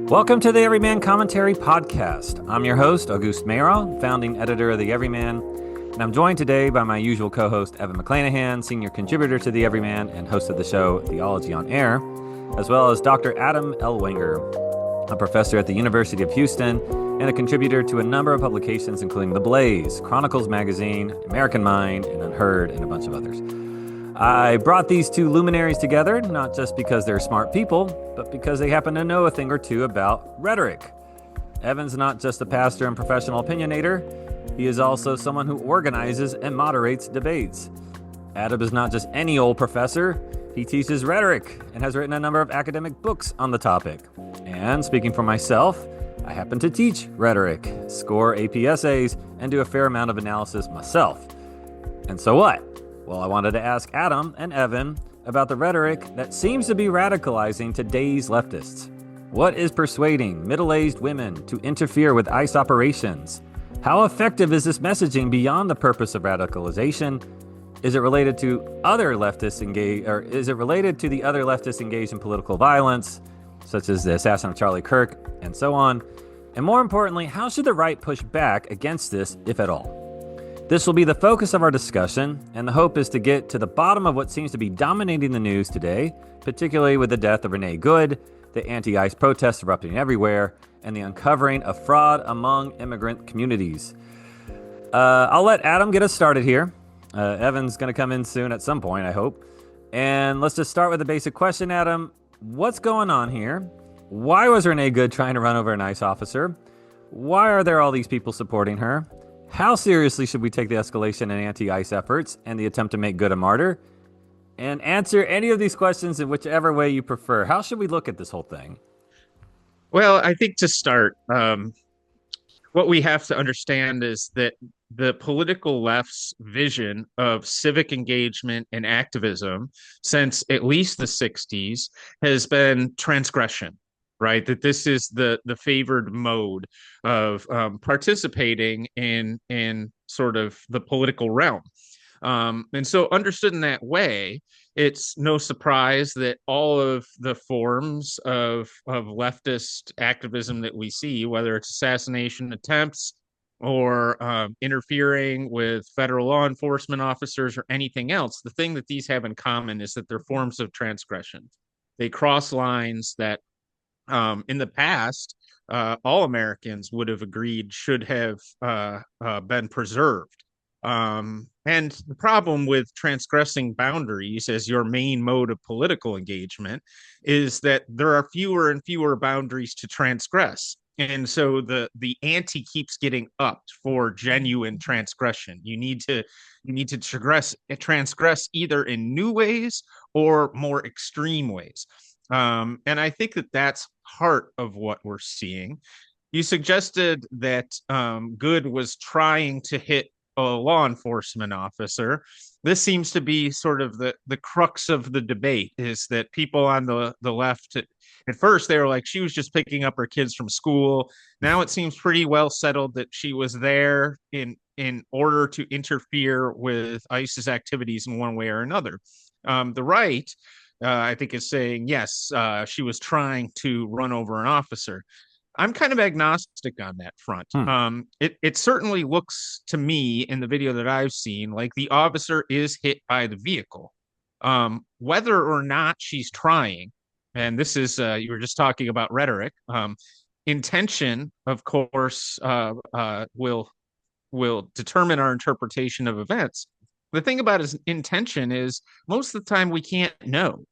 Welcome to the Everyman Commentary Podcast. I'm your host, Auguste Meyra, founding editor of the Everyman, and I'm joined today by my usual co-host, Evan McClanahan, senior contributor to the Everyman and host of the show Theology on Air, as well as Dr. Adam Ellwanger, a professor at the University of Houston and a contributor to a number of publications, including The Blaze, Chronicles Magazine, American Mind, and Unheard, and a bunch of others. I brought these two luminaries together, not just because they're smart people, but because they happen to know a thing or two about rhetoric. Evan's not just a pastor and professional opinionator, he is also someone who organizes and moderates debates. Adam is not just any old professor, he teaches rhetoric and has written a number of academic books on the topic. And speaking for myself, I happen to teach rhetoric, score AP essays, and do a fair amount of analysis myself. And so what? Well, I wanted to ask Adam and Evan about the rhetoric that seems to be radicalizing today's leftists. What is persuading middle-aged women to interfere with ICE operations? How effective is this messaging beyond the purpose of radicalization? Is it related to other leftists engaged, or is it related to the other leftists engaged in political violence, such as the assassin of Charlie Kirk, and so on? And more importantly, how should the right push back against this, if at all? This will be the focus of our discussion, and the hope is to get to the bottom of what seems to be dominating the news today, particularly with the death of Renee Good, the anti-ICE protests erupting everywhere, and the uncovering of fraud among immigrant communities. I'll let Adam get us started here. Evan's going to come in soon at some point, I hope. And let's just start with a basic question, Adam. What's going on here? Why was Renee Good trying to run over an ICE officer? Why are there all these people supporting her? How seriously should we take the escalation in anti-ICE efforts and the attempt to make Good a martyr? And answer any of these questions in whichever way you prefer. How should we look at this whole thing? Well, I think to start, what we have to understand is that the political left's vision of civic engagement and activism since at least the 60s has been transgression. Right, that this is the favored mode of participating in sort of the political realm, and so understood in that way, it's no surprise that all of the forms of leftist activism that we see, whether it's assassination attempts or interfering with federal law enforcement officers or anything else, the thing that these have in common is that they're forms of transgression. They cross lines that in the past, all Americans would have agreed should have been preserved. And the problem with transgressing boundaries as your main mode of political engagement is that there are fewer and fewer boundaries to transgress. And so the ante keeps getting upped for genuine transgression. You need to transgress either in new ways or more extreme ways. And I think that that's part of what we're seeing. You suggested that Good was trying to hit a law enforcement officer. This seems to be sort of the crux of the debate, is that people on the left, at first they were like, she was just picking up her kids from school. Now it seems pretty well settled that she was there in order to interfere with ICE's activities in one way or another. The right, I think, is saying, yes, she was trying to run over an officer. I'm kind of agnostic on that front. It certainly looks to me in the video that I've seen like the officer is hit by the vehicle. Whether or not she's trying, and this is, you were just talking about rhetoric, intention, of course, will determine our interpretation of events. The thing about his intention is most of the time we can't know.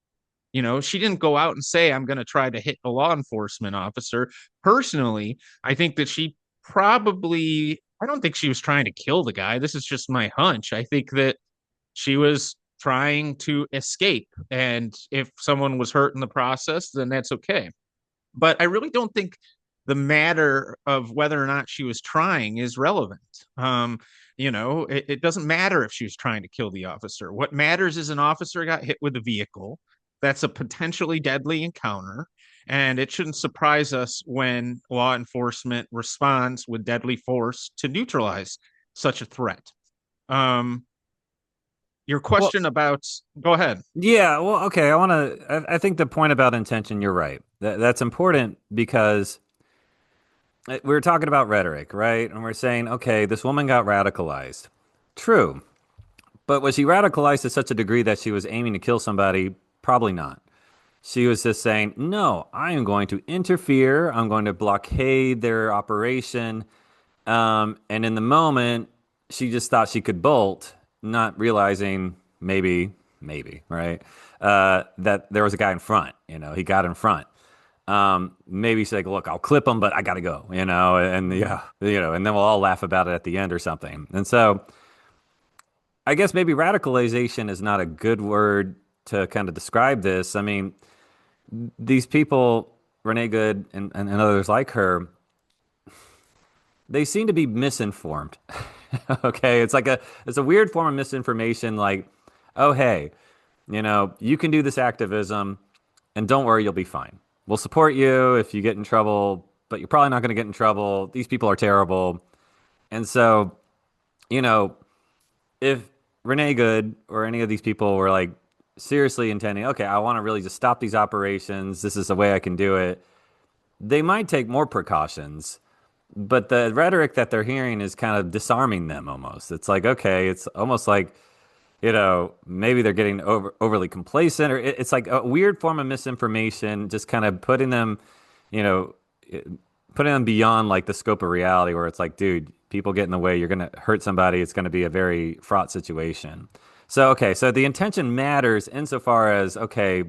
You know, she didn't go out and say, I'm going to try to hit a law enforcement officer. Personally, I think that I don't think she was trying to kill the guy. This is just my hunch. I think that she was trying to escape. And if someone was hurt in the process, then that's okay. But I really don't think the matter of whether or not she was trying is relevant. It doesn't matter if she was trying to kill the officer. What matters is an officer got hit with a vehicle. That's a potentially deadly encounter, and it shouldn't surprise us when law enforcement responds with deadly force to neutralize such a threat. your Well, question about, go ahead. yeah, well, okay. I think the point about intention, you're right. That's important because we were talking about rhetoric, right? And we're saying, okay, this woman got radicalized. True. But was she radicalized to such a degree that she was aiming to kill somebody? Probably not. She was just saying, no, I am going to interfere. I'm going to blockade their operation. And in the moment, she just thought she could bolt, not realizing maybe, right? That there was a guy in front. He got in front. Maybe she's like, look, I'll clip him, but I got to go, and Mhm. yeah, and then we'll all laugh about it at the end or something. And so I guess maybe radicalization is not a good word to kind of describe this. I mean, these people, Renee Good and others like her, they seem to be misinformed. Okay, it's a weird form of misinformation. Like, oh hey, you can do this activism, and don't worry, you'll be fine. We'll support you if you get in trouble, but you're probably not going to get in trouble. These people are terrible, and so you know if Renee Good or any of these people were like seriously intending, okay, I want to really just stop these operations. This is the way I can do it. They might take more precautions, but the rhetoric that they're hearing is kind of disarming them almost. It's like, okay, it's almost like, maybe they're getting overly complacent, or it's like a weird form of misinformation, just kind of you know, putting them beyond like the scope of reality where it's like, dude, people get in the way, you're going to hurt somebody, it's going to be a very fraught situation. So, okay, so the intention matters insofar as, okay,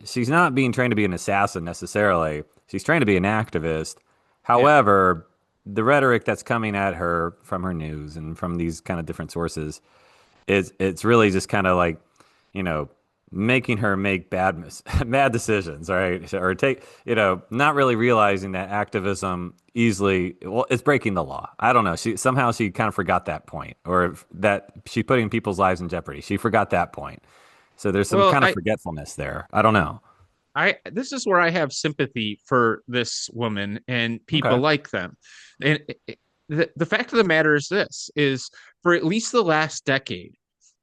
she's not being trained to be an assassin necessarily. She's trained to be an activist. Yeah. However, the rhetoric that's coming at her from her news and from these kind of different sources it's really just kind of like, you know, making her make bad decisions, right? Or take, not really realizing that activism easily, well, it's breaking the law. I don't know. She kind of forgot that point, or that she's putting people's lives in jeopardy. She forgot that point. So there's some Well, kind of forgetfulness there. I don't know. this is where I have sympathy for this woman and people Okay. like them. And the fact of the matter is this is for at least the last decade,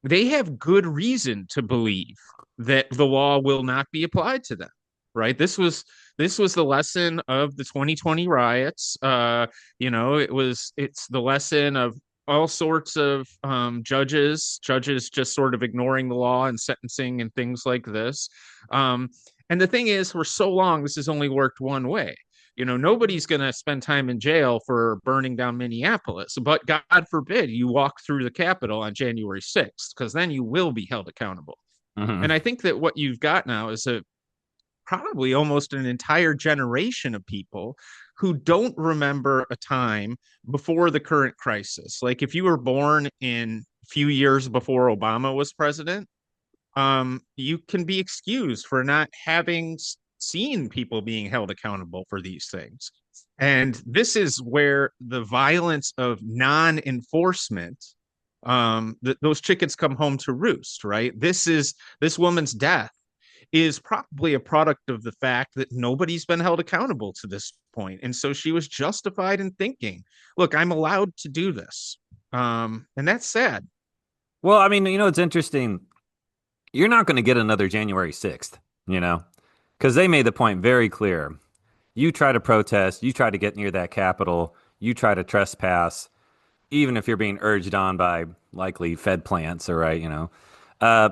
they have good reason to believe that the law will not be applied to them. Right? This was the lesson of the 2020 riots. It's the lesson of all sorts of judges just sort of ignoring the law and sentencing and things like this. Um, and the thing is, for so long, this has only worked one way. Nobody's going to spend time in jail for burning down Minneapolis, but God forbid you walk through the Capitol on January 6th, because then you will be held accountable. Hmm. And I think that what you've got now is probably almost an entire generation of people who don't remember a time before the current crisis. Like if you were born in a few years before Obama was president, you can be excused for not having seen people being held accountable for these things. And this is where the violence of non-enforcement, those chickens come home to roost, right? This woman's death is probably a product of the fact that nobody's been held accountable to this point. And so she was justified in thinking, look, I'm allowed to do this. And that's sad. Well, I mean, it's interesting. You're not going to get another January 6th, you know, because they made the point very clear. You try to protest, you try to get near that Capitol, you try to trespass, even if you're being urged on by likely Fed plants, or right, uh,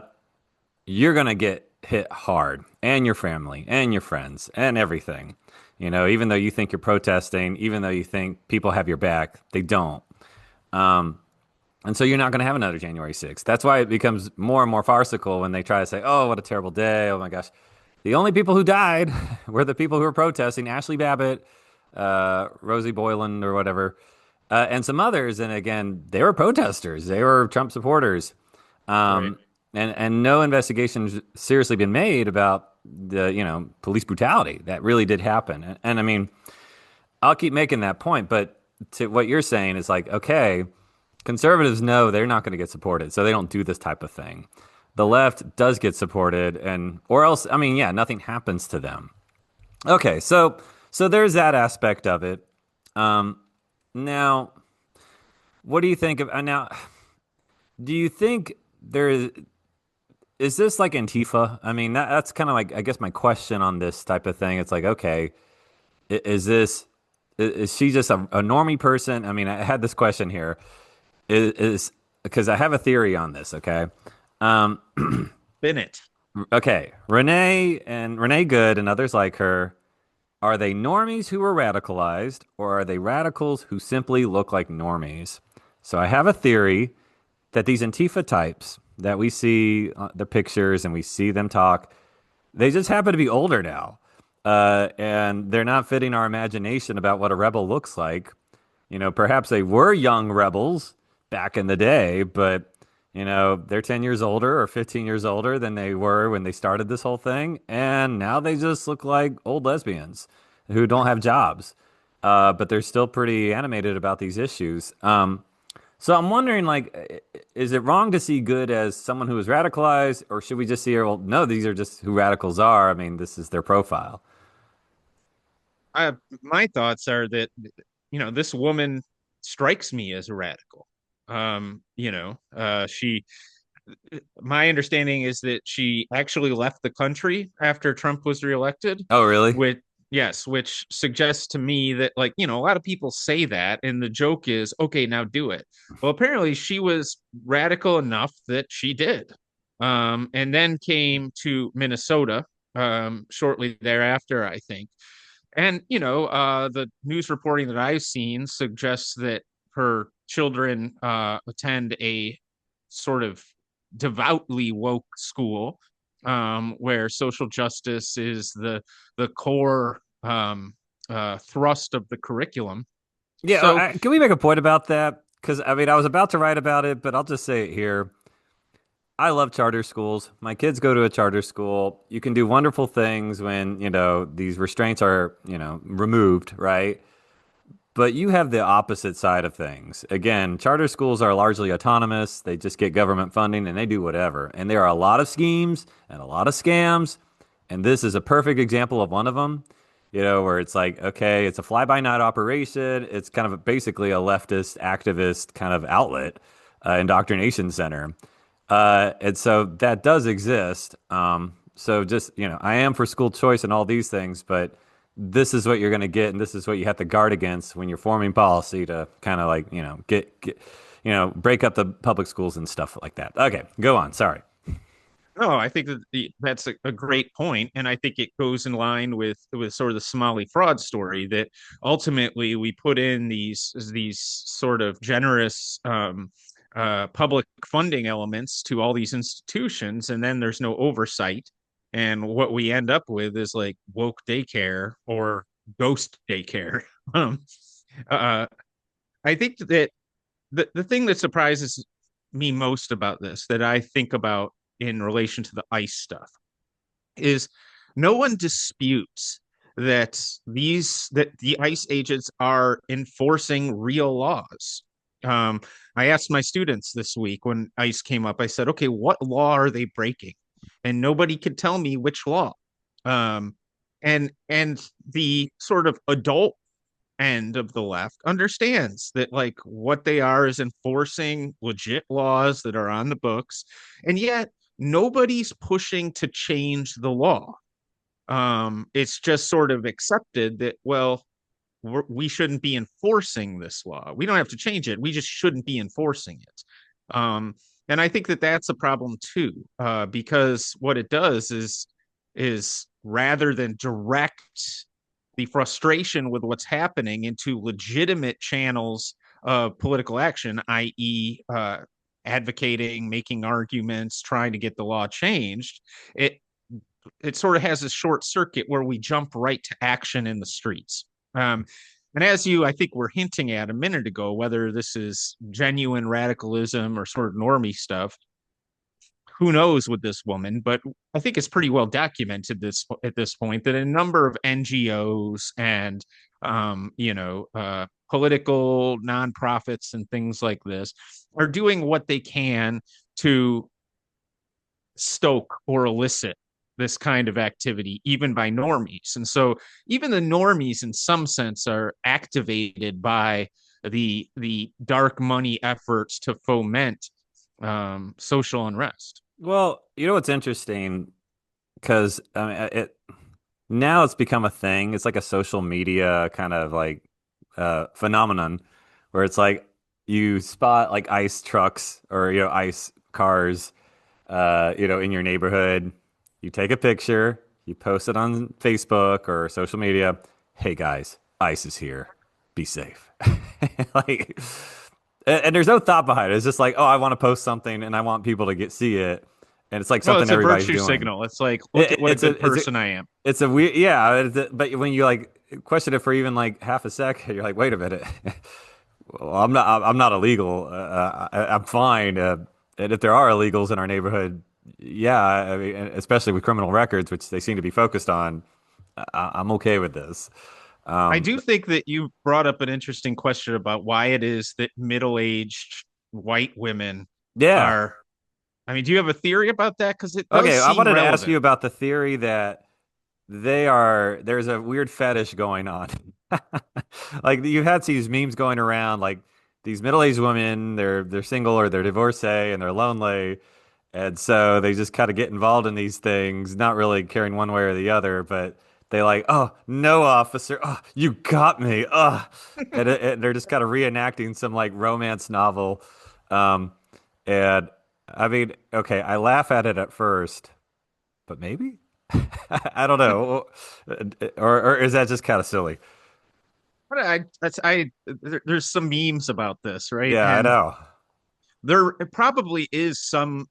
you're gonna get hit hard, and your family, and your friends, and everything. Even though you think you're protesting, even though you think people have your back, they don't. Um, and so you're not going to have another January 6th. That's why it becomes more and more farcical when they try to say, oh, what a terrible day. Oh my gosh. The only people who died were the people who were protesting, Ashley Babbitt, Rosie Boylan, or whatever, and some others. And again, they were protesters. They were Trump supporters. Right. Um, and no investigations seriously been made about the, police brutality that really did happen. And I mean, I'll keep making that point, but to what you're saying is like, okay, conservatives know they're not going to get supported, so they don't do this type of thing. The left does get supported, and or else, I mean, yeah, nothing happens to them. Okay, so there's that aspect of it. Um, Now, what do you think of now? Do you think there is this like Antifa? I mean, that's kind of like, I guess, my question on this type of thing. It's like, okay, is this is she just a normie person? I mean, I had this question here. Is because I have a theory on this. Okay, um, Bennett. okay, Renee Good and others like her. Are they normies who are radicalized, or are they radicals who simply look like normies? So I have a theory that these Antifa types that we see the pictures and we see them talk, they just happen to be older now. And they're not fitting our imagination about what a rebel looks like. You know, perhaps they were young rebels back in the day, but, you know, they're 10 years older or 15 years older than they were when they started this whole thing. And now they just look like old lesbians who don't have jobs. But they're still pretty animated about these issues. So I'm wondering, like, is it wrong to see Good as someone who is radicalized, or should we just see her? Well, no, these are just who radicals are. I mean, this is their profile. My thoughts are that this woman strikes me as a radical. She my understanding is that she actually left the country after Trump was reelected, Oh, really? which yes, which suggests to me that like, a lot of people say that and the joke is, okay, now do it. Well, apparently she was radical enough that she did. And then came to Minnesota shortly thereafter, I think. And the news reporting that I've seen suggests that her children attend a sort of devoutly woke school, where social justice is the core thrust of the curriculum. Yeah. So Can we make a point about that? Because I mean, I was about to write about it, but I'll just say it here. I love charter schools. My kids go to a charter school. You can do wonderful things when, you know, these restraints are, you know, removed, right? But you have the opposite side of things. Again, charter schools are largely autonomous. They just get government funding and they do whatever. And there are a lot of schemes and a lot of scams. And this is a perfect example of one of them, you know, where it's like, okay, it's a fly by night operation. It's kind of basically a leftist activist kind of outlet, indoctrination center. And so that does exist. So just, you know, I am for school choice and all these things, but this is what you're going to get, and this is what you have to guard against when you're forming policy to kind of like, you know, get, you know, break up the public schools and stuff like that. Okay, go on. Sorry. no, I think that that's a great point, and I think it goes in line with sort of the Somali fraud story that ultimately we put in these sort of generous public funding elements to all these institutions, and then there's no oversight, and what we end up with is like woke daycare or ghost daycare. um, uh, I think that the thing that surprises me most about this, that I think about in relation to the ICE stuff, is no one disputes that the ICE agents are enforcing real laws. Um, I asked my students this week when ICE came up, I said, okay, what law are they breaking? And nobody could tell me which law. Um, and the sort of adult end of the left understands that like what they are is enforcing legit laws that are on the books, and yet nobody's pushing to change the law. It's just sort of accepted that, well, we shouldn't be enforcing this law. We don't have to change it, we just shouldn't be enforcing it. And I think that that's a problem too, because what it does is rather than direct the frustration with what's happening into legitimate channels of political action, i.e., advocating, making arguments, trying to get the law changed, it it sort of has a short circuit where we jump right to action in the streets. And as you, I think, were hinting at a minute ago, whether this is genuine radicalism or sort of normie stuff, who knows with this woman, but I think it's pretty well documented this at this point that a number of NGOs and political nonprofits and things like this are doing what they can to stoke or elicit this kind of activity, even by normies. And so even the normies in some sense are activated by the dark money efforts to foment social unrest. Well, you know what's interesting? Because I mean, it now it's become a thing. It's like a social media kind of like phenomenon where it's like you spot like ice trucks or ice cars in your neighborhood. You take a picture, you post it on Facebook or social media. Hey guys, ice is here. Be safe. Like, and there's no thought behind it. It's just like, oh, I want to post something and I want people to see it, and it's like Well, something it's a everybody's virtue doing. signal. It's like, look at what a It's good a person I am. it's a weird, yeah. But when you like question it for even like half a second, you're like, wait a minute. Well, I'm not illegal. I'm fine. And if there are illegals in our neighborhood, yeah, I mean, especially with criminal records, which they seem to be focused on, I'm okay with this. I Um, do think that you brought up an interesting question about why it is that middle-aged white women yeah. are. I mean, do you have a theory about that? Because it does Okay. I seem wanted to ask you relevant. about the theory that there's a weird fetish going on. Like you've had these memes going around, like these middle-aged women, they're single or they're divorcee and they're lonely. And so they just kind of get involved in these things, not really caring one way or the other, but they like, oh, no, officer, oh, you got me, and they're just kind of reenacting some like romance novel. Um, and I mean, okay, I laugh at it at first, but maybe I don't know, or is that just kind of silly? But there's some memes about this, right? Yeah, I And know. there probably is some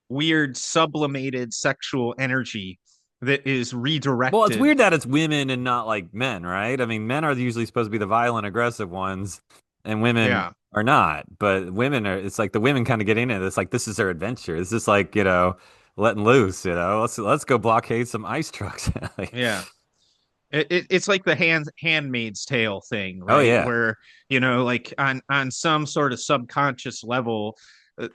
weird sublimated sexual energy that is Well, it's redirected. weird that it's women and not like men, right? I mean, men are usually supposed to be the violent, aggressive ones, and women Yeah. are not. But women are, it's like the women kind of get in it. It's like this is their adventure. It's just like, letting loose, let's go blockade some ice trucks. Like, Yeah. It's like the handmaid's tale thing, oh right? yeah. Where, like on some sort of subconscious level, uh,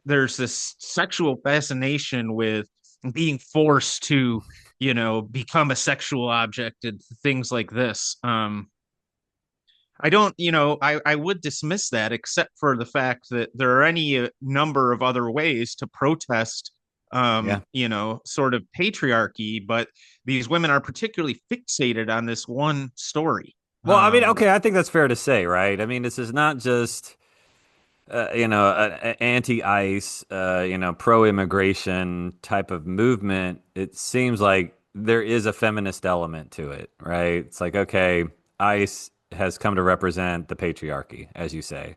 there's this sexual fascination with being forced to, become a sexual object and things like this. I don't, I would dismiss that except for the fact that there are any number of other ways to protest, Yeah. sort of patriarchy, but these women are particularly fixated on this one story. Well, I mean, Um, okay, I think that's fair to say, right? I mean, this is not just anti-ICE, pro-immigration type of movement. It seems like there is a feminist element to it, right? It's like, okay, ICE has come to represent the patriarchy, as you say.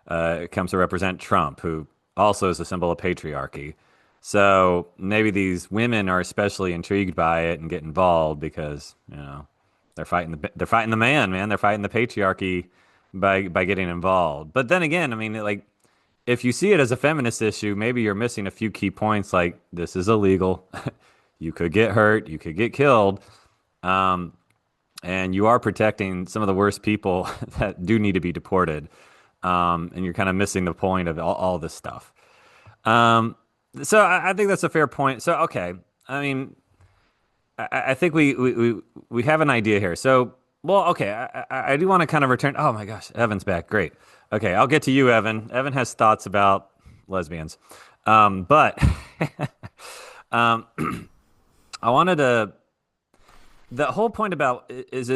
It comes to represent Trump, who also is a symbol of patriarchy. So maybe these women are especially intrigued by it and get involved because they're fighting the man, man. They're fighting the patriarchy by getting involved. But then again, I mean, like if you see it as a feminist issue, maybe you're missing a few key points. Like this is illegal. You could get hurt. You could get killed. Um, and you are protecting some of the worst people that do need to be deported. And you're kind of missing the point of all this stuff. Um, so I think that's a fair point. So okay, I mean, I think we have an idea here. So well, okay, I do want to kind of return. Oh my gosh, Evan's back. Great. Okay, I'll get to you, Evan. Evan has thoughts about lesbians, but um, I wanted to. The whole point about is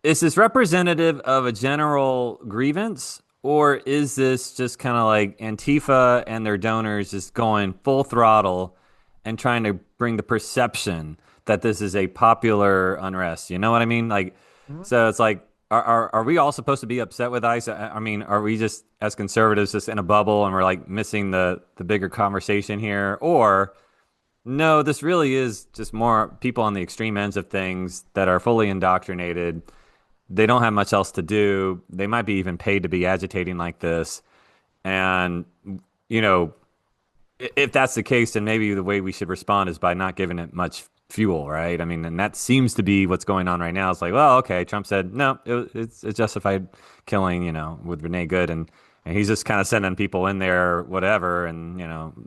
this representative of a general grievance, or is this just kind of like Antifa and their donors just going full throttle and trying to bring the perception that this is a popular unrest? You know what I mean? Like, so it's like, are we all supposed to be upset with ICE? I mean, are we just as conservatives just in a bubble and we're like missing the bigger conversation here, or? No, this really is just more people on the extreme ends of things that are fully indoctrinated. They don't have much else to do. They might be even paid to be agitating like this. And, you know, if that's the case, then maybe the way we should respond is by not giving it much fuel, right? I mean, and that seems to be what's going on right now. It's like, well, okay, Trump said, no, it's justified killing, with Renee Good. And he's just kind of sending people in there, whatever. And,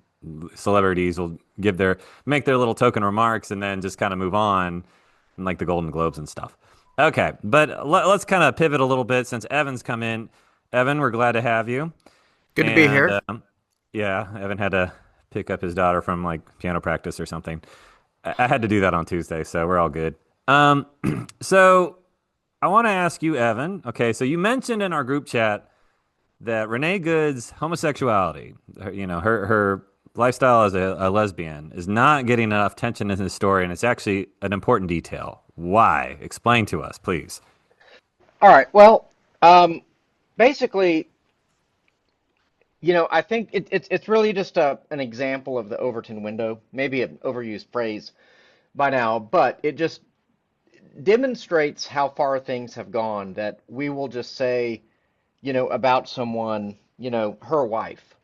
celebrities will make their little token remarks and then just kind of move on, like the Golden Globes and stuff. Okay, but let's kind of pivot a little bit since Evan's come in. Evan, we're glad to have you. Good to be And here. Yeah, Evan had to pick up his daughter from like piano practice or something. I had to do that on Tuesday, so we're all good. Um, so I want to ask you, Evan. Okay, so you mentioned in our group chat that Renee Good's homosexuality, her lifestyle as a lesbian, is not getting enough attention in this story, and it's actually an important detail. Why? Explain to us, please. All right. Well, um, basically, I think it's really just an example of the Overton window, maybe an overused phrase by now, but it just demonstrates how far things have gone that we will just say, about someone, her wife.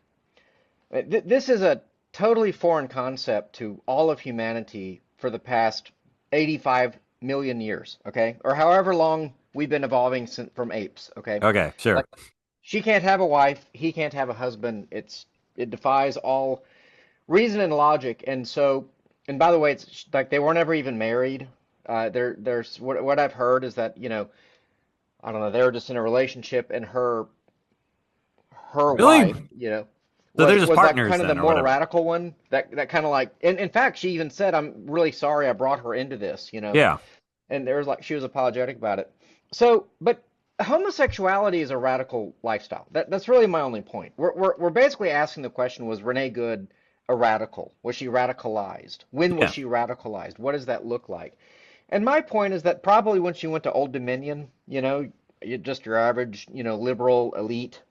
This is a totally foreign concept to all of humanity for the past 85 million years, okay? Or however long we've been evolving from apes, okay? Okay, Like sure. she can't have a wife, he can't have a husband. It defies all reason and logic. And so, and by the way, it's like they weren't ever even married. There's what I've heard is that, I don't know, they were just in a relationship, and her Really? wife, So they're was just was like partners kind of the then, or more whatever. radical one. That kind of like, and in fact, she even said, "I'm really sorry I brought her into this," Yeah, and there was like she was apologetic about it. So, but homosexuality is a radical lifestyle. That's really my only point. We're basically asking the question: was Renee Good a radical? Was she radicalized? When was yeah. she radicalized? What does that look like? And my point is that probably when she went to Old Dominion, just your average, liberal elite,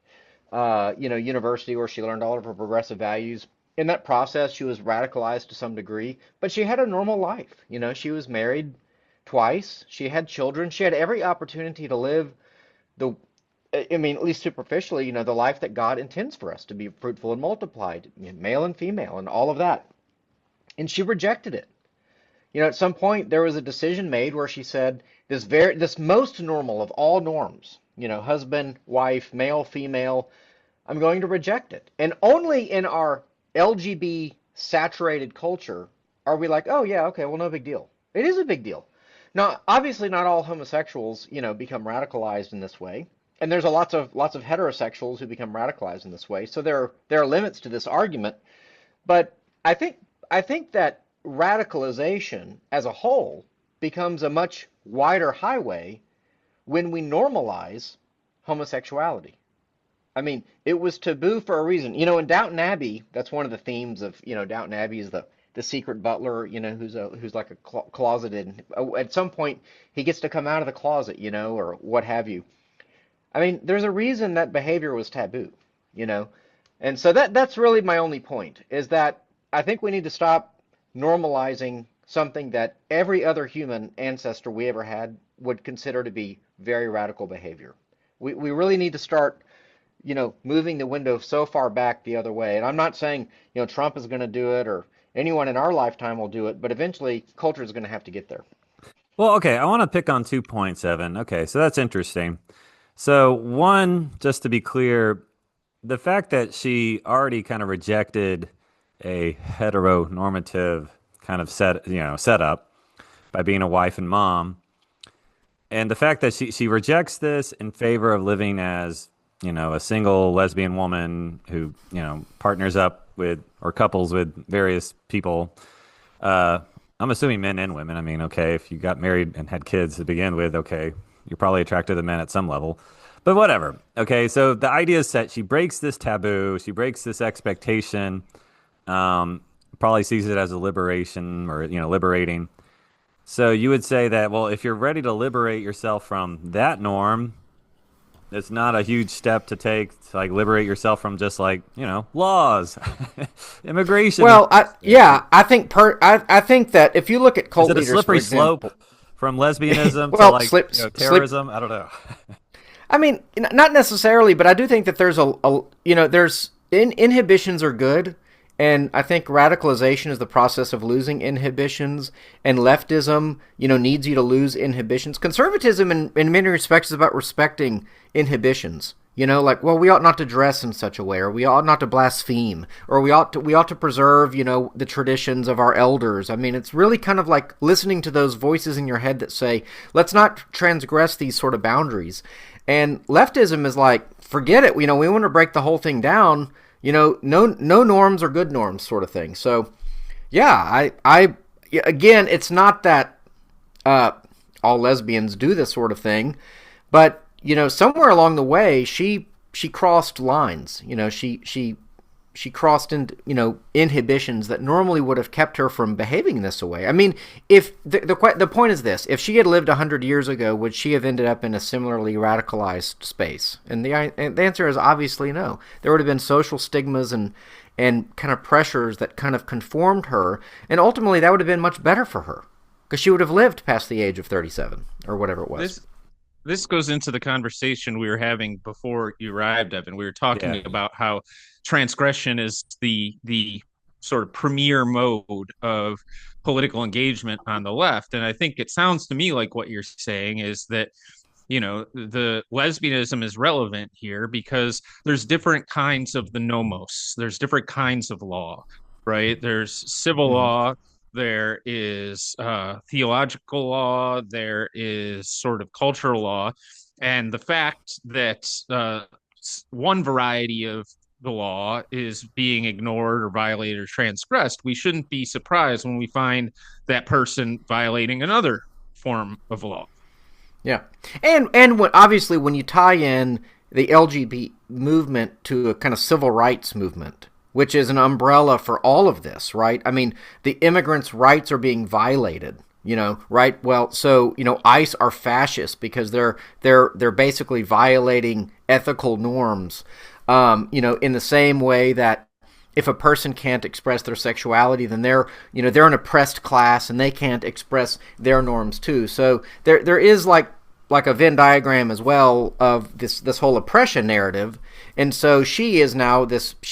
university where she learned all of her progressive values. In that process, she was radicalized to some degree, but she had a normal life. She was married twice. She had children. She had every opportunity to live the, I mean, at least superficially, the life that God intends for us to be fruitful and multiplied, male and female, and all of that. And she rejected it. At some point there was a decision made where she said this most normal of all norms, husband, wife, male, female, I'm going to reject it. And only in our LGB saturated culture are we like, oh yeah, okay, well no big deal. It is a big deal. Now, obviously not all homosexuals, become radicalized in this way. And there's a lots of heterosexuals who become radicalized in this way. So there are limits to this argument, but I think I think that radicalization as a whole becomes a much wider highway when we normalize homosexuality. I mean, it was taboo for a reason. In Downton Abbey, that's one of the themes of, Downton Abbey is the secret butler, who's like a closeted. At some point, he gets to come out of the closet, or what have you. I mean, there's a reason that behavior was taboo, you know. And so that's really my only point is that I think we need to stop normalizing something that every other human ancestor we ever had would consider to be very radical behavior. We really need to start, moving the window so far back the other way. And I'm not saying, Trump is going to do it or anyone in our lifetime will do it, but eventually culture is going to have to get there. Well, okay, I want to pick on 2 points, Evan. Okay, so that's interesting. So, one, just to be clear, the fact that she already kind of rejected a heteronormative kind of setup by being a wife and mom, and the fact that she rejects this in favor of living as, a single lesbian woman who, partners up with or couples with various people. Uh, I'm assuming men and women. I mean, okay, if you got married and had kids to begin with, okay, you're probably attracted to men at some level. But whatever. Okay, so the idea is that she breaks this taboo, she breaks this expectation, um, probably sees it as a liberation or, liberating. So you would say that, well, if you're ready to liberate yourself from that norm, it's not a huge step to take to like liberate yourself from just like, laws, immigration. And Well, I think that if you look at is cult it a leaders, for slippery slope example, from lesbianism to well, like, slip. terrorism? I don't know. I mean, not necessarily, but I do think that there's there's inhibitions are good, and I think radicalization is the process of losing inhibitions, and leftism, needs you to lose inhibitions. Conservatism, in many respects, is about respecting inhibitions. Like, well, we ought not to dress in such a way, or we ought not to blaspheme, or we ought to preserve, the traditions of our elders. I mean, it's really kind of like listening to those voices in your head that say, let's not transgress these sort of boundaries. And leftism is like, forget it. We want to break the whole thing down. No norms are good norms, sort of thing. So yeah, again, it's not that uh, all lesbians do this sort of thing, but somewhere along the way, she crossed lines. She crossed into inhibitions that normally would have kept her from behaving this way. I mean, if the point is this: if she had lived 100 years ago, would she have ended up in a similarly radicalized space? And the answer is obviously no. There would have been social stigmas and kind of pressures that kind of conformed her, and ultimately that would have been much better for her because she would have lived past the age of 37 or whatever it was. This goes into the conversation we were having before you arrived, Evan. We were talking Yeah. about how transgression is the sort of premier mode of political engagement on the left. And I think it sounds to me like what you're saying is that, the lesbianism is relevant here because there's different kinds of the nomos. There's different kinds of law, right? There's civil Mm-hmm. law, there is theological law, there is sort of cultural law, and the fact that one variety of the law is being ignored or violated or transgressed, we shouldn't be surprised when we find that person violating another form of law. Yeah, and obviously when you tie in the LGBT movement to a kind of civil rights movement, which is an umbrella for all of this, right? I mean, the immigrants' rights are being violated, right? Well, so ICE are fascists because they're basically violating ethical norms, in the same way that if a person can't express their sexuality, then they're an oppressed class and they can't express their norms too. So there is like a Venn diagram as well of this whole oppression narrative. And so she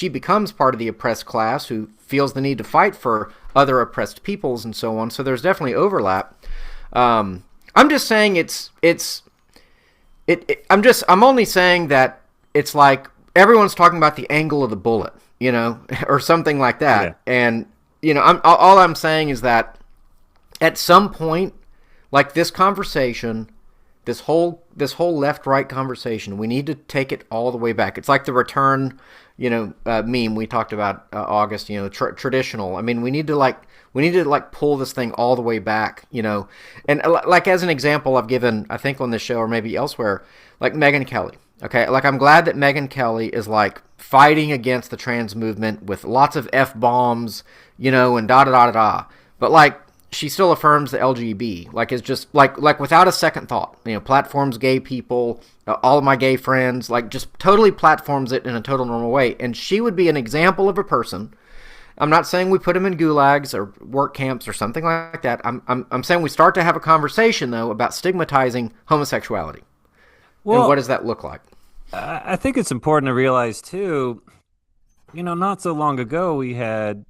becomes part of the oppressed class who feels the need to fight for other oppressed peoples and so on. So there's definitely overlap. I'm just saying I'm only saying that it's like everyone's talking about the angle of the bullet, or something like that. Yeah. And, all I'm saying is that at some point, like this conversation, this whole left-right conversation, we need to take it all the way back. It's like the return, meme we talked about, August, traditional. I mean, we need to pull this thing all the way back, And like as an example, I've given, I think on this show or maybe elsewhere, like Megyn Kelly. Okay, like I'm glad that Megyn Kelly is like fighting against the trans movement with lots of F-bombs, and da da da da da. But like she still affirms the LGB, like it's just like without a second thought. Platforms gay people, all of my gay friends, like just totally platforms it in a total normal way. And she would be an example of a person. I'm not saying we put them in gulags or work camps or something like that. I'm saying we start to have a conversation though about stigmatizing homosexuality. Well, and what does that look like? I think it's important to realize too, not so long ago we had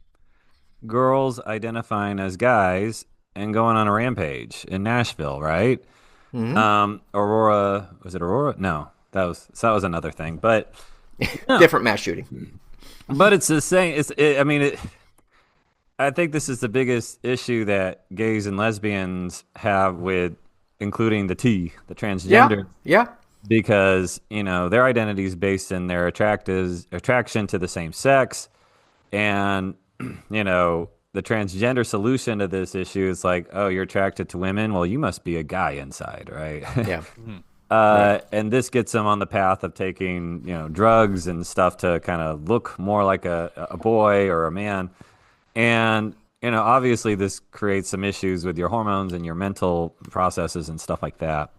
girls identifying as guys and going on a rampage in Nashville, right? Mm-hmm. Aurora, was it Aurora? No, that was another thing, but no. Different mass shooting. But it's the same. I think this is the biggest issue that gays and lesbians have with including the transgender. Yeah. Because their identity is based in their attraction to the same sex, and the transgender solution to this issue is like, oh, you're attracted to women, well, you must be a guy inside, right? Yeah. Right. And this gets them on the path of taking drugs and stuff to kind of look more like a boy or a man, and obviously this creates some issues with your hormones and your mental processes and stuff like that.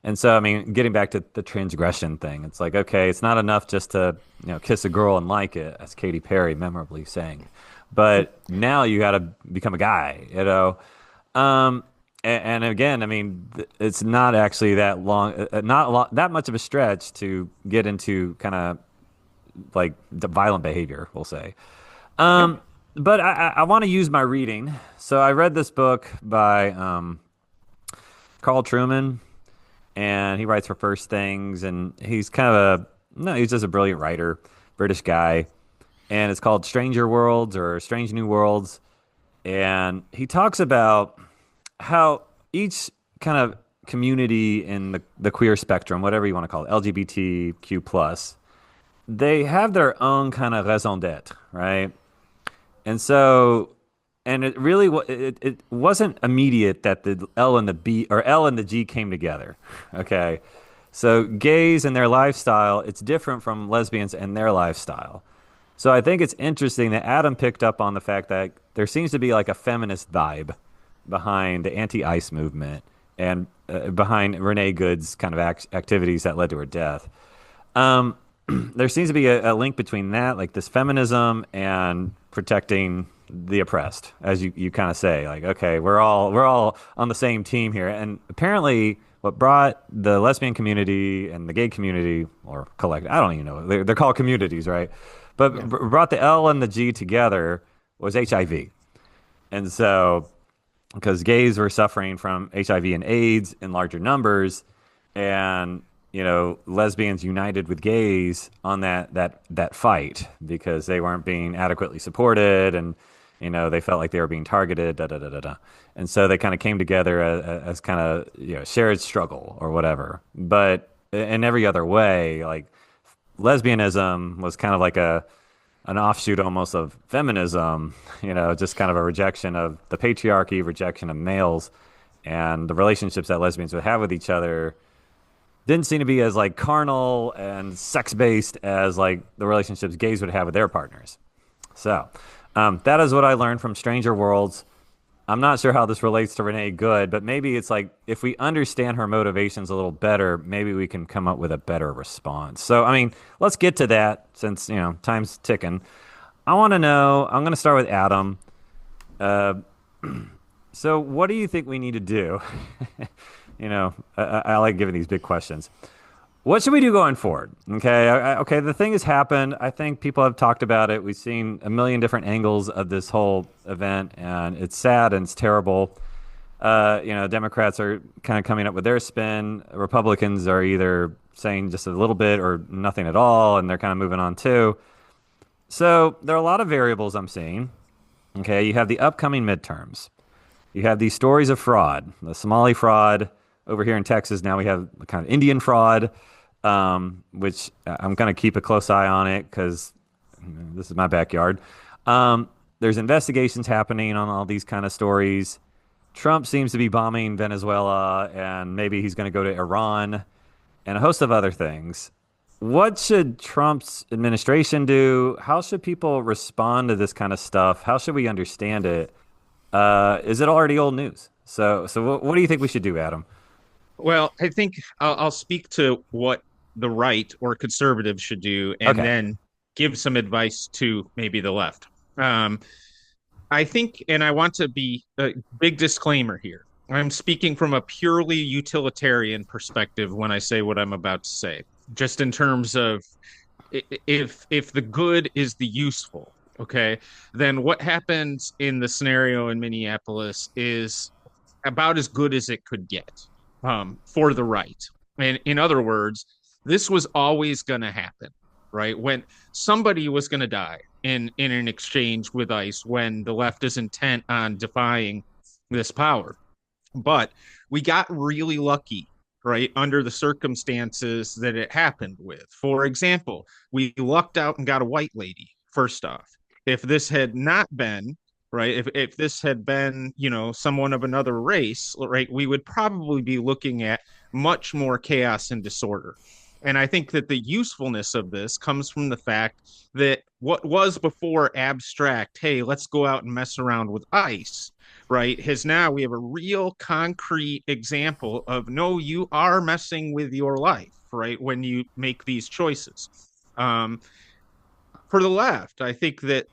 And so, I mean, getting back to the transgression thing, it's like, okay, it's not enough just to, kiss a girl and like it, as Katy Perry memorably sang. But now you got to become a guy, And again, I mean, it's not actually that long, that much of a stretch to get into kind of like the violent behavior, we'll say. But I want to use my reading. So I read this book by Carl Truman. And he writes for First Things, and he's he's just a brilliant writer, British guy. And it's called Stranger Worlds or Strange New Worlds. And he talks about how each kind of community in the queer spectrum, whatever you want to call it, LGBTQ+, they have their own kind of raison d'être, right? And so, and it really it wasn't immediate that the L and the B or L and the G came together. Okay. So gays and their lifestyle, it's different from lesbians and their lifestyle. So I think it's interesting that Adam picked up on the fact that there seems to be like a feminist vibe behind the anti-ICE movement and behind Renee Good's kind of activities that led to her death. Um, there seems to be a link between that, like this feminism and protecting the oppressed, as you kind of say, like, okay, we're all on the same team here. And apparently, what brought the lesbian community and the gay community, or collective, I don't even know, they're called communities, right? But Yeah. brought the L and the G together was HIV. And so because gays were suffering from HIV and AIDS in larger numbers, and lesbians united with gays on that fight because they weren't being adequately supported, and they felt like they were being targeted, da da da da da, and so they kind of came together as kind of shared struggle or whatever. But in every other way, like lesbianism was kind of like an offshoot almost of feminism, just kind of a rejection of the patriarchy, rejection of males, and the relationships that lesbians would have with each other didn't seem to be as like carnal and sex based as like the relationships gays would have with their partners. So that is what I learned from Stranger Worlds. I'm not sure how this relates to Renee Good, but maybe it's like if we understand her motivations a little better, maybe we can come up with a better response. So, I mean, let's get to that since, time's ticking. I want to know, I'm going to start with Adam. Uh, so, what do you think we need to do? I like giving these big questions. What should we do going forward? Okay, okay. The thing has happened. I think people have talked about it. We've seen a million different angles of this whole event, and it's sad and it's terrible. Democrats are kind of coming up with their spin. Republicans are either saying just a little bit or nothing at all, and they're kind of moving on too. So there are a lot of variables I'm seeing. Okay, you have the upcoming midterms. You have these stories of fraud, the Somali fraud over here in Texas. Now we have kind of Indian fraud, which I'm going to keep a close eye on it because this is my backyard. There's investigations happening on all these kind of stories. Trump seems to be bombing Venezuela, and maybe he's going to go to Iran and a host of other things. What should Trump's administration do? How should people respond to this kind of stuff? How should we understand it? Is it already old news? So what do you think we should do, Adam? Well, I think I'll speak to what the right or conservatives should do, and Okay. then give some advice to maybe the left. Um, I think, and I want to be a big disclaimer here. I'm speaking from a purely utilitarian perspective when I say what I'm about to say, just in terms of if the good is the useful, okay, then what happens in the scenario in Minneapolis is about as good as it could get for the right. And in other words, this was always going to happen, right? When somebody was going to die in an exchange with ICE, when the left is intent on defying this power. But we got really lucky, right, under the circumstances that it happened with. For example, we lucked out and got a white lady, first off. If this had not been, right, if this had been, someone of another race, right, we would probably be looking at much more chaos and disorder. And I think that the usefulness of this comes from the fact that what was before abstract, hey, let's go out and mess around with ICE, right, has now we have a real concrete example of no, you are messing with your life, right, when you make these choices. Um, for the left, I think that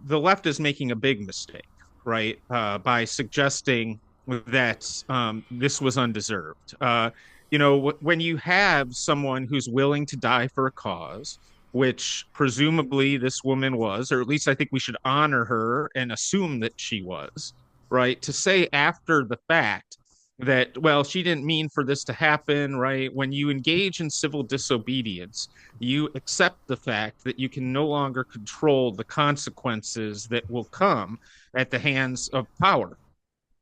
the left is making a big mistake, right, by suggesting that this was undeserved. When you have someone who's willing to die for a cause, which presumably this woman was, or at least I think we should honor her and assume that she was, right? To say after the fact that, well, she didn't mean for this to happen, right? When you engage in civil disobedience, you accept the fact that you can no longer control the consequences that will come at the hands of power.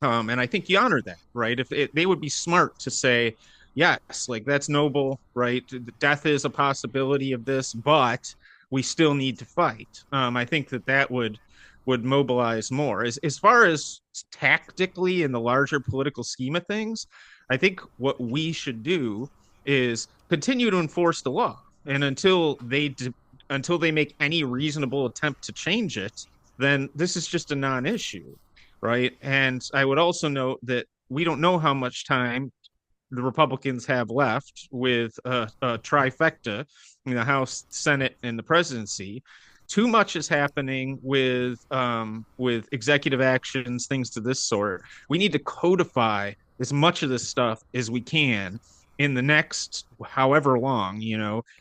And I think you honor that, right? If they would be smart to say, yes, like that's noble, right? Death is a possibility of this, but we still need to fight. I think that would mobilize more. As far as tactically in the larger political scheme of things, I think what we should do is continue to enforce the law, and until they make any reasonable attempt to change it, then this is just a non-issue, right? And I would also note that we don't know how much time the Republicans have left with a trifecta in the House, Senate, and the presidency. Too much is happening with executive actions, things to this sort. We need to codify as much of this stuff as we can in the next however long,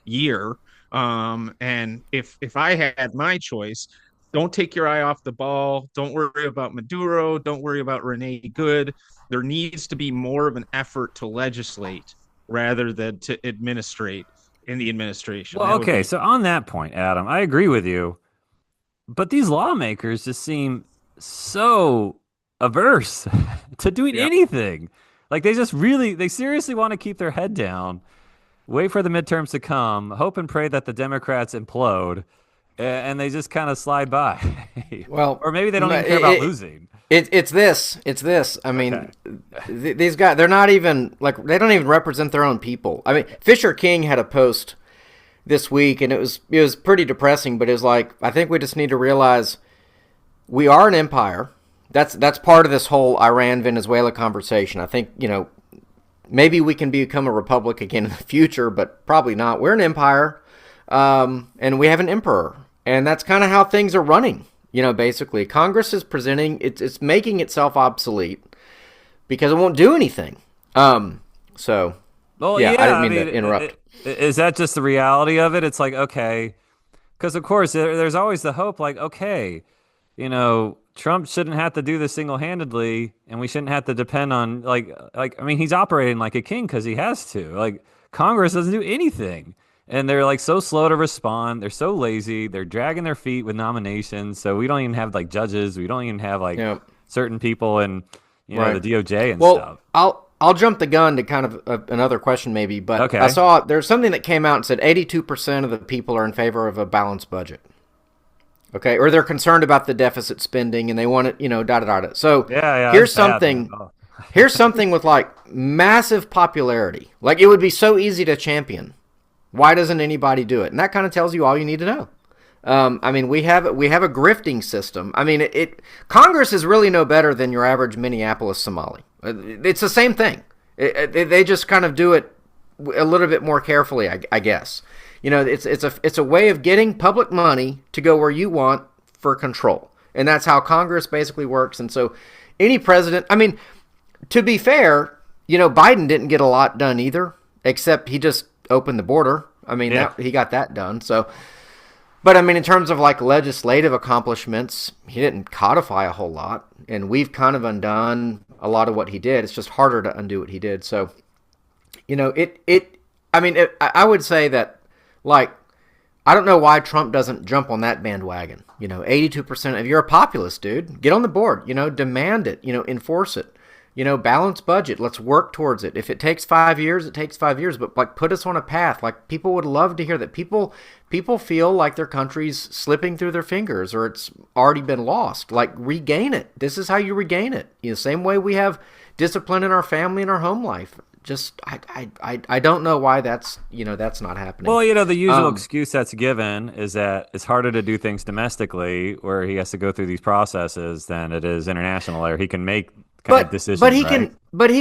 year. And if I had my choice, don't take your eye off the ball. Don't worry about Maduro. Don't worry about Renee Good. There needs to be more of an effort to legislate rather than to administrate in the administration. Well, okay, so on that point, Adam, I agree with you, but these lawmakers just seem so averse to doing anything. Like they seriously want to keep their head down, wait for the midterms to come, hope and pray that the Democrats implode, and they just kind of slide by. Well, or maybe they don't even care about losing. It's this. I mean, these guys, they're not even, like, they don't even represent their own people. I mean, Fisher King had a post this week, and it was pretty depressing, but it was like, I think we just need to realize we are an empire. That's part of this whole Iran-Venezuela conversation. I think, maybe we can become a republic again in the future, but probably not. We're an empire, and we have an emperor, and that's kind of how things are running. Basically, Congress is presenting, it's making itself obsolete because it won't do anything. I didn't mean to interrupt. Is that just the reality of it? It's like, okay, because of course there's always the hope, like, okay, Trump shouldn't have to do this single-handedly, and we shouldn't have to depend on he's operating like a king because he has to. Like, Congress doesn't do anything. And they're like so slow to respond. They're so lazy. They're dragging their feet with nominations. So we don't even have like judges. We don't even have certain people in the DOJ and stuff. I'll jump the gun to kind of another question maybe, but okay. I saw there's something that came out and said 82% of the people are in favor of a balanced budget. Okay, or they're concerned about the deficit spending and they want it, So here's something. Here's something with like massive popularity. Like it would be so easy to champion. Why doesn't anybody do it? And that kind of tells you all you need to know. We have a grifting system. I mean, Congress is really no better than your average Minneapolis Somali. It's the same thing. They just kind of do it a little bit more carefully, I guess. It's a way of getting public money to go where you want for control, and that's how Congress basically works. And so, any president, to be fair, Biden didn't get a lot done either, except he just opened the border. He got that done. So, but in terms of like legislative accomplishments, he didn't codify a whole lot, and we've kind of undone a lot of what he did. It's just harder to undo what he did. So, I would say that, like, I don't know why Trump doesn't jump on that bandwagon. 82%. If you're a populist, dude, get on the board. Demand it. Enforce it. Balanced budget. Let's work towards it. If it takes 5 years, it takes 5 years. But like, put us on a path. Like, people would love to hear that. People feel like their country's slipping through their fingers or it's already been lost. Like, regain it. This is how you regain it. Same way we have discipline in our family and our home life. Just I don't know why that's not happening. Well, the usual excuse that's given is that it's harder to do things domestically, where he has to go through these processes, than it is international, where he can make decisions. But he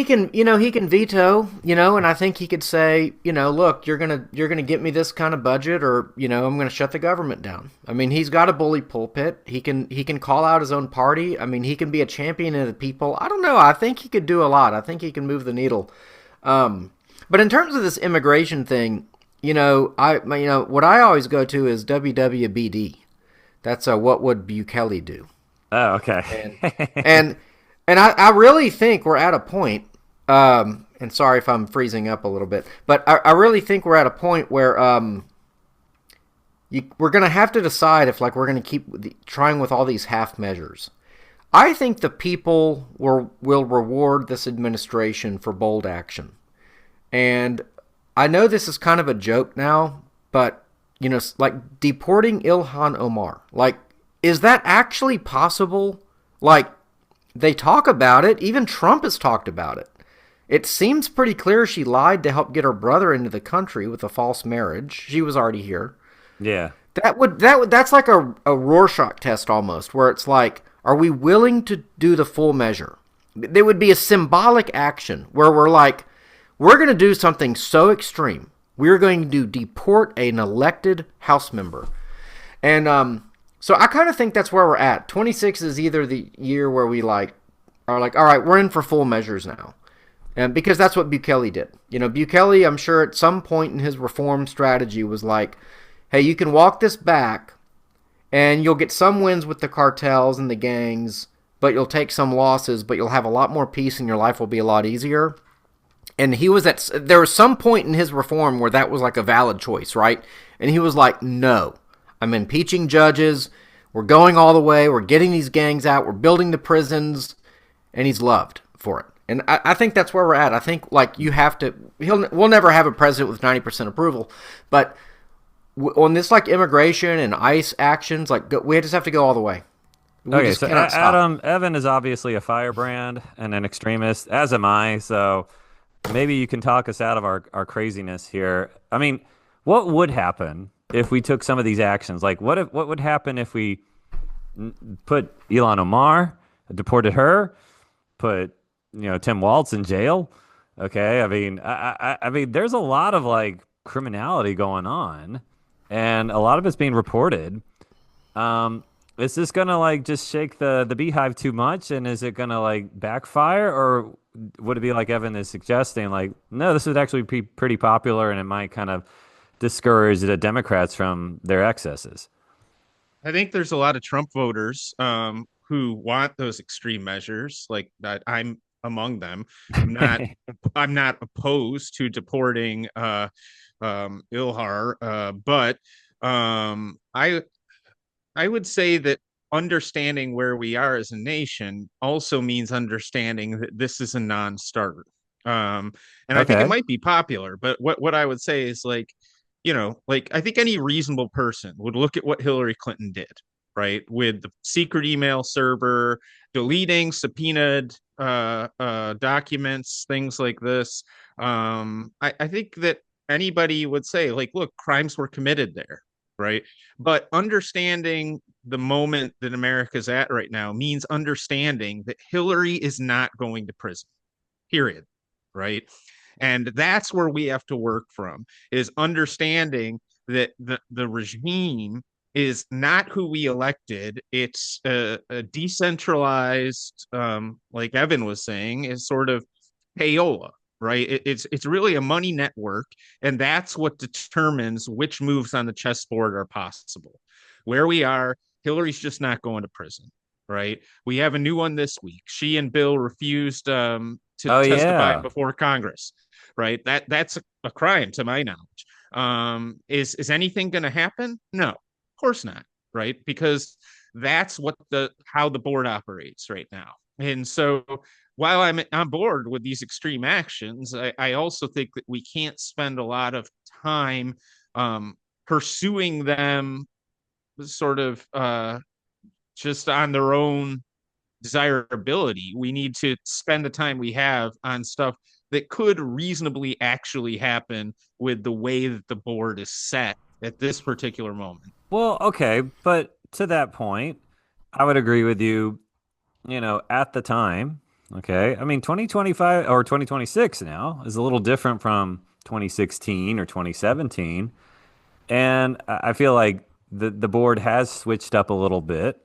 can veto, and I think he could say, look, you're gonna get me this kind of budget, or I'm gonna shut the government down. He's got a bully pulpit. He can call out his own party. He can be a champion of the people. I don't know. I think he could do a lot. I think he can move the needle. But in terms of this immigration thing, what I always go to is WWBD. That's what would Bukele do? Oh, okay. And I really think we're at a point, and sorry if I'm freezing up a little bit, but I really think we're at a point where we're going to have to decide if we're going to keep trying with all these half measures. I think the people will reward this administration for bold action. And I know this is kind of a joke now, but, like deporting Ilhan Omar, like, is that actually possible? Like, they talk about it. Even Trump has talked about it. It seems pretty clear she lied to help get her brother into the country with a false marriage. She was already here. Yeah. That's like a Rorschach test almost, where it's like, are we willing to do the full measure? There would be a symbolic action where we're like, we're going to do something so extreme. We're going to deport an elected House member. And so I kind of think that's where we're at. 26 is either the year where we are like, all right, we're in for full measures now. And because that's what Bukele did. Bukele, I'm sure at some point in his reform strategy was like, hey, you can walk this back and you'll get some wins with the cartels and the gangs, but you'll take some losses, but you'll have a lot more peace and your life will be a lot easier. And there was some point in his reform where that was like a valid choice, right? And he was like, no, I'm impeaching judges. We're going all the way. We're getting these gangs out. We're building the prisons. And he's loved for it. And I think that's where we're at. I think like we'll never have a president with 90% approval, but on this like immigration and ICE actions, like we just have to go all the way. Okay, so Evan is obviously a firebrand and an extremist, as am I. So maybe you can talk us out of our craziness here. I mean, what would happen if we took some of these actions? Like, what would happen if we put Ilhan Omar, deported her, put Tim Walz in jail? Okay, I mean, there's a lot of like criminality going on, and a lot of it's being reported. Is this gonna like just shake the beehive too much, and is it gonna like backfire, or would it be like Evan is suggesting, like, no, this would actually be pretty popular, and it might kind of discourage the Democrats from their excesses? I think there's a lot of Trump voters who want those extreme measures. Like I'm among them. I'm not opposed to deporting Ilhar, but I would say that understanding where we are as a nation also means understanding that this is a non-starter. And I think it might be popular, but what I would say is like, like I think any reasonable person would look at what Hillary Clinton did, right? With the secret email server, deleting subpoenaed documents, things like this. I think that anybody would say, like, look, crimes were committed there, right? But understanding the moment that America's at right now means understanding that Hillary is not going to prison, period, right? And that's where we have to work from, is understanding that the regime is not who we elected. It's a decentralized, like Evan was saying, is sort of payola, right? It's really a money network, and that's what determines which moves on the chessboard are possible. Where we are, Hillary's just not going to prison, right? We have a new one this week. She and Bill refused to testify before Congress, right? That's a crime to my knowledge. Is anything going to happen? No, of course not, right? Because that's how the board operates right now. And so while I'm on board with these extreme actions, I also think that we can't spend a lot of time pursuing them sort of just on their own desirability. We need to spend the time we have on stuff that could reasonably actually happen with the way that the board is set at this particular moment. Well, okay, but to that point, I would agree with you, at the time, okay? I mean, 2025 or 2026 now is a little different from 2016 or 2017. And I feel like the board has switched up a little bit.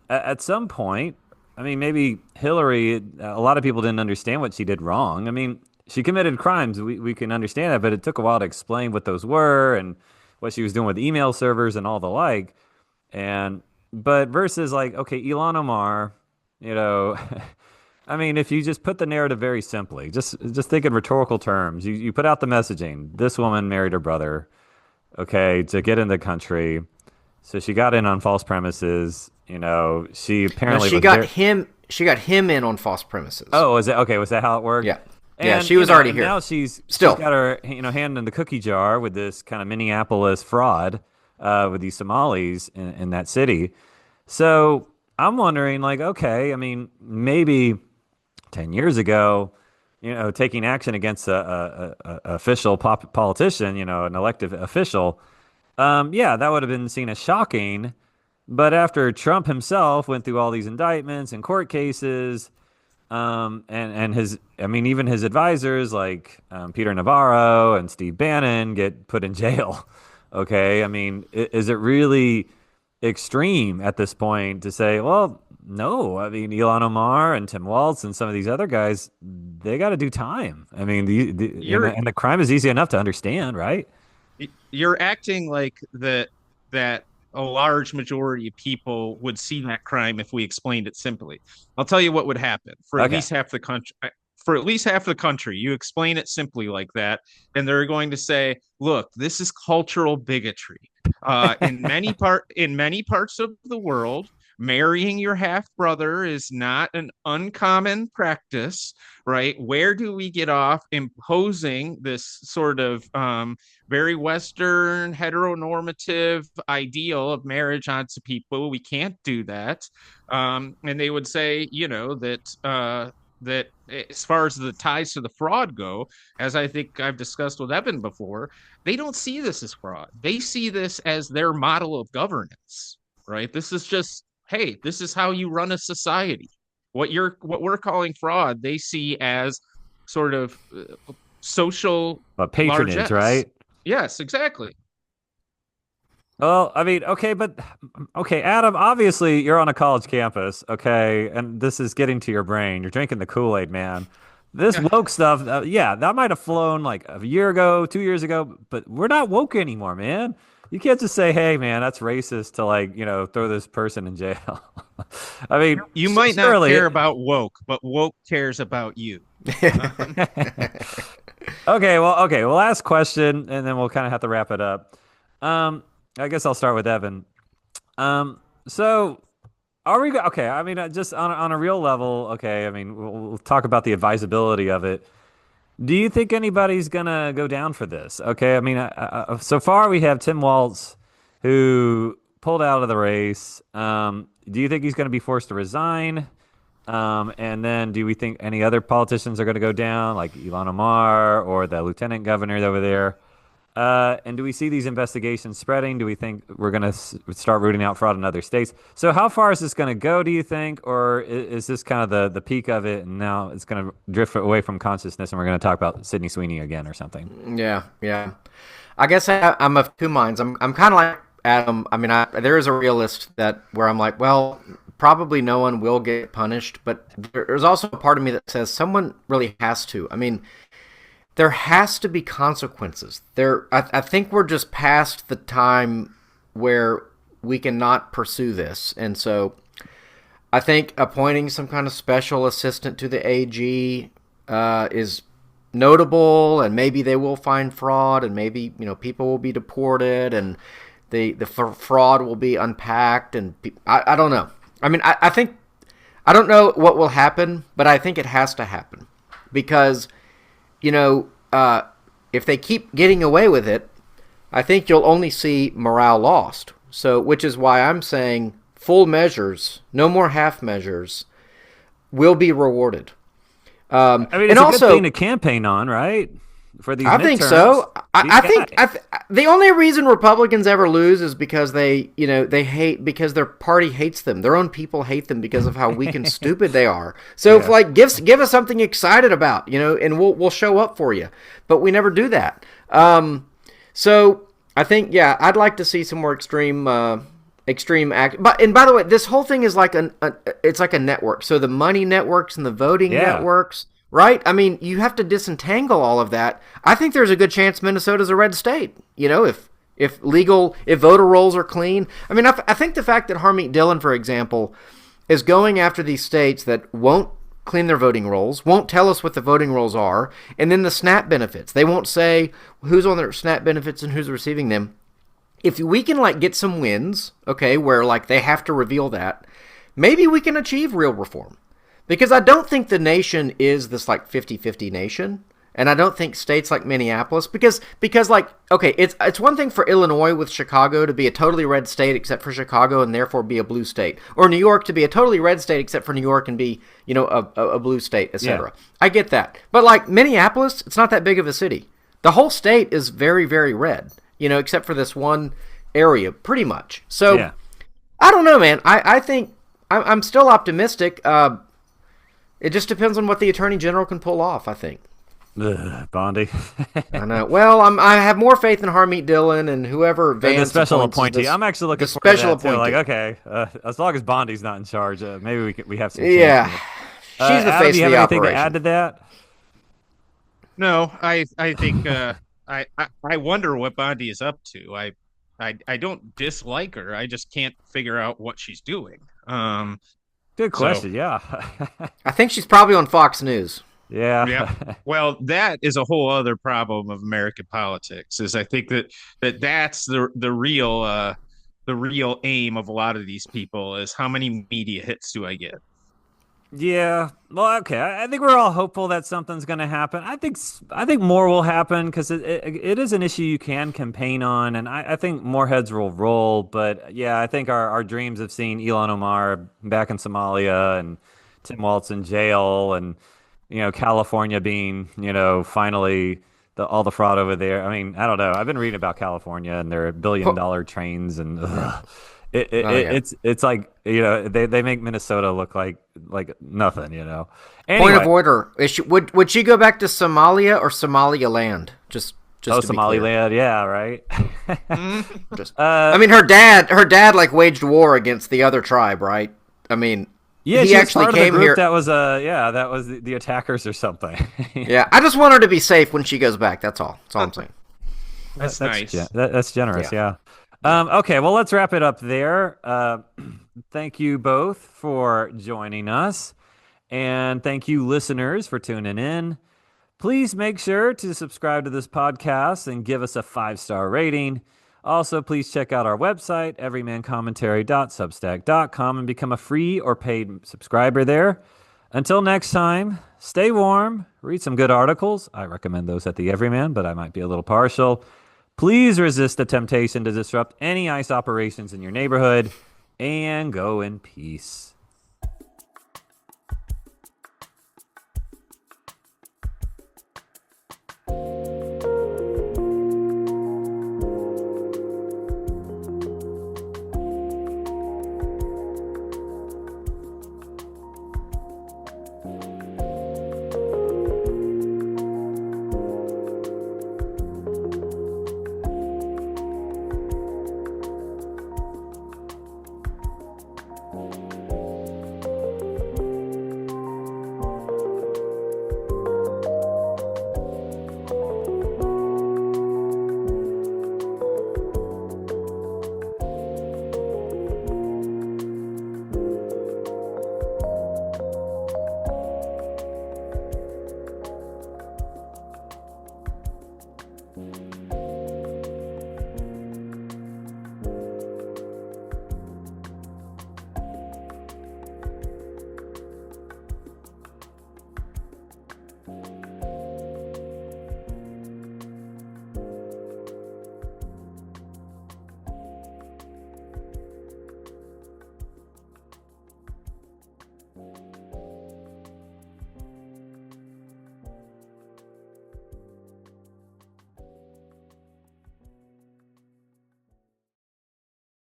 At some point, I mean, maybe Hillary, a lot of people didn't understand what she did wrong. I mean, she committed crimes. We can understand that, but it took a while to explain what those were and what she was doing with email servers and all the like. But versus like, okay, Ilhan Omar, I mean, if you just put the narrative very simply, just think in rhetorical terms, you put out the messaging. This woman married her brother, okay, to get in the country. So she got in on false premises. She apparently got him in on false premises. Oh, is it okay? Was that how it worked? Yeah. And she was already here. Now she's got her hand in the cookie jar with this kind of Minneapolis fraud with these Somalis in that city. So I'm wondering, like, okay, I mean, maybe 10 years ago, taking action against a official politician, an elected official, that would have been seen as shocking. But after Trump himself went through all these indictments and court cases, and even his advisors like Peter Navarro and Steve Bannon get put in jail. Okay, I mean, is it really extreme at this point to say, well, no? I mean, Ilhan Omar and Tim Walz and some of these other guys, they got to do time. I mean, and the crime is easy enough to understand, right? You're acting like that a large majority of people would see that crime if we explained it simply. I'll tell you what would happen for at least half the country. For at least half the country, you explain it simply like that, and they're going to say, "Look, this is cultural bigotry." In many parts of the world, marrying your half brother is not an uncommon practice, right? Where do we get off imposing this sort of very Western heteronormative ideal of marriage onto people? We can't do that. And they would say, that as far as the ties to the fraud go, as I think I've discussed with Evan before, they don't see this as fraud. They see this as their model of governance, right? This is just, hey, this is how you run a society. What we're calling fraud, they see as sort of social patronage, largesse. Right? Yes, exactly. Well, I mean, okay, Adam, obviously you're on a college campus, okay, and this is getting to your brain. You're drinking the Kool-Aid, man. This woke stuff, that might have flown like a year ago, 2 years ago, but we're not woke anymore, man. You can't just say, hey, man, that's racist to throw this person in jail. I mean, you might not care about woke, but woke cares about you. Okay, last question, and then we'll kind of have to wrap it up. I guess I'll start with Evan. So are we okay? I mean, just on a real level, okay. I mean, we'll talk about the advisability of it. Do you think anybody's gonna go down for this? Okay, I mean, so far we have Tim Walz, who pulled out of the race. Do you think he's going to be forced to resign? And then do we think any other politicians are going to go down, like Ilhan Omar or the lieutenant governor over there? And do we see these investigations spreading? Do we think we're going to start rooting out fraud in other states? So how far is this going to go, do you think? Or is this kind of the peak of it, and now it's going to drift away from consciousness, and we're going to talk about Sydney Sweeney again or something? Yeah. I guess I'm of two minds. I'm kind of like Adam. I mean, there is a realist where I'm like, well, probably no one will get punished. But there's also a part of me that says someone really has to. I mean, there has to be consequences. I think we're just past the time where we cannot pursue this. And so I think appointing some kind of special assistant to the AG is notable, and maybe they will find fraud, and maybe people will be deported, and the fraud will be unpacked, and I don't know. I mean, I think I don't know what will happen, but I think it has to happen because if they keep getting away with it, I think you'll only see morale lost. So, which is why I'm saying full measures, no more half measures, will be rewarded. I mean, it's a good thing to campaign on, right? For these midterms. I think so. I think the only reason Republicans ever lose is because they hate, because their party hates them. Their own people hate them because of how weak and stupid they are. So give us something excited about, and we'll show up for you. But we never do that. So I think I'd like to see some more extreme act. And by the way, this whole thing is like it's like a network. So the money networks and the voting networks. Right? I mean, you have to disentangle all of that. I think there's a good chance Minnesota's a red state. If voter rolls are clean. I mean, I think the fact that Harmeet Dillon, for example, is going after these states that won't clean their voting rolls, won't tell us what the voting rolls are, and then the SNAP benefits. They won't say who's on their SNAP benefits and who's receiving them. If we can get some wins, okay, where they have to reveal that, maybe we can achieve real reform. Because I don't think the nation is this like 50-50 nation. And I don't think states like Minneapolis, because like, okay, it's one thing for Illinois with Chicago to be a totally red state except for Chicago and therefore be a blue state, or New York to be a totally red state except for New York and be, you know, a blue state, etc. Yeah. I get that. But like Minneapolis, it's not that big of a city. The whole state is very, very red, you know, except for this one area, pretty much. So, yeah. I don't know, man. I think I'm still optimistic. It just depends on what the Attorney General can pull off, I think. Bondi. I know. Well, I have more faith in Harmeet Dillon and whoever Vance the special appointee. I'm actually looking for that too. Like, okay, as long as Bondi's not in charge, maybe we have some. Yeah, she's the face of the operation. Do you have anything to add to that? No, I think I wonder what Bondi is up to. I don't dislike her. I just can't figure out what she's doing. Good question. So, yeah, I think she's probably on Fox News. Yeah. Well, that is a whole other problem of American politics. Is I think that's the real aim of a lot of these people is how many media hits do I get? Yeah. Well, okay. I think we're all hopeful that something's going to happen. I think more will happen because it is an issue you can campaign on, and I think more heads will roll. But yeah, I think our dreams of seeing Ilhan Omar back in Somalia and Tim Walz in jail and, you know, California being, you know, finally all the fraud over there. I mean, I don't know. I've been reading about California and their $1 billion trains, and it's like, you know, they make Minnesota look like nothing, you know. Anyway. Point of order: would she go back to Somalia or Somaliland? Just Somaliland, yeah, right. I mean, her dad like waged war against the other tribe, right? I mean. Yeah, he actually came here. That was the attackers or something. Yeah, I just want her to be safe when she goes back. That's all. That's all I'm saying. That's nice. That's generous. Yeah. Okay, well, let's wrap it up there. Thank you both for joining us, and thank you, listeners, for tuning in. Please make sure to subscribe to this podcast and give us a 5-star rating. Also, please check out our website, everymancommentary.substack.com, and become a free or paid subscriber there. Until next time, stay warm, read some good articles. I recommend those at the Everyman, but I might be a little partial. Please resist the temptation to disrupt any ICE operations in your neighborhood, and go in peace.